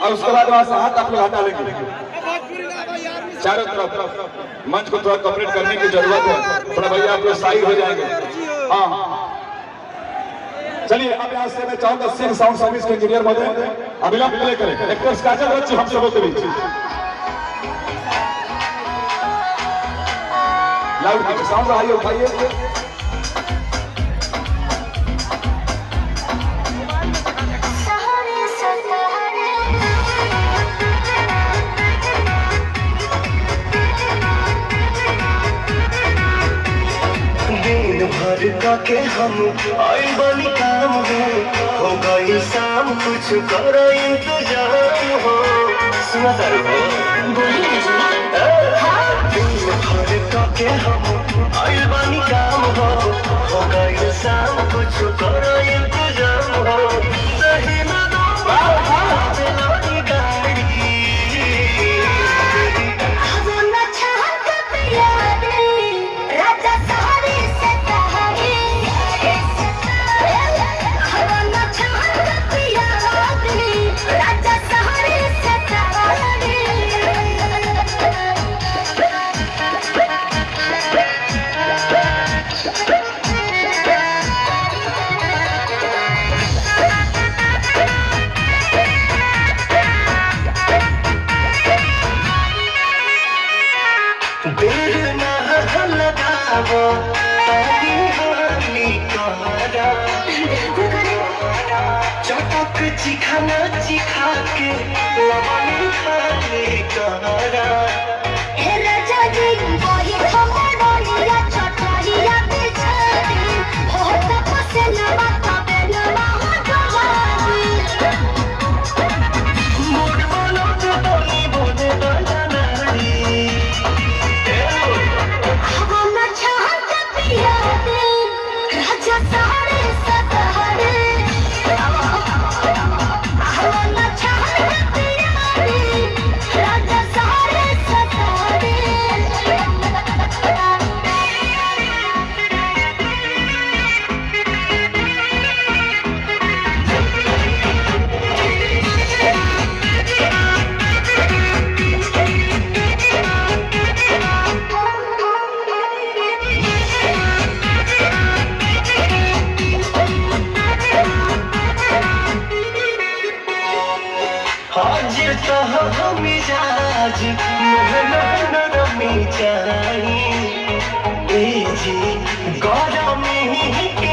और उसके बाद वहां से हाथ आप लोग हटा लेंगे चारों तरफ। मंच को थोड़ा कॉपरेट करने की जरूरत है, थोड़ा भैया आप लोग साइड हो जाएंगे। हाँ चलिए, अब यहाँ से मैं चाहूंगा सिंह साउंड सर्विस के इंजीनियर महोदय अभिलंब प्ले करें। एक्टर्स काजल बच्चू हम सबों के बीच लाउड साउंड बढ़ाइए, उठाइए। के हम आई बनी काम हो गई शाम, कुछ करो इंतजाम हो। सुना के हम आई बनी काम हो गई शाम, कुछ करो इंतजाम हो। सही ना चटक चिखाना चिखा के लवनी खाने कहरा। हे राजा जी वही खमड़िया चटरिया बिछाई हो तपसे नवा तबे नवा हो जवानी। मोर बनो तो तनी बोले दलानी हम चाहत पिया दे राजा सारे सतहरे। हाजिर तो मिजाज नरमी चाहिए जी गरमी के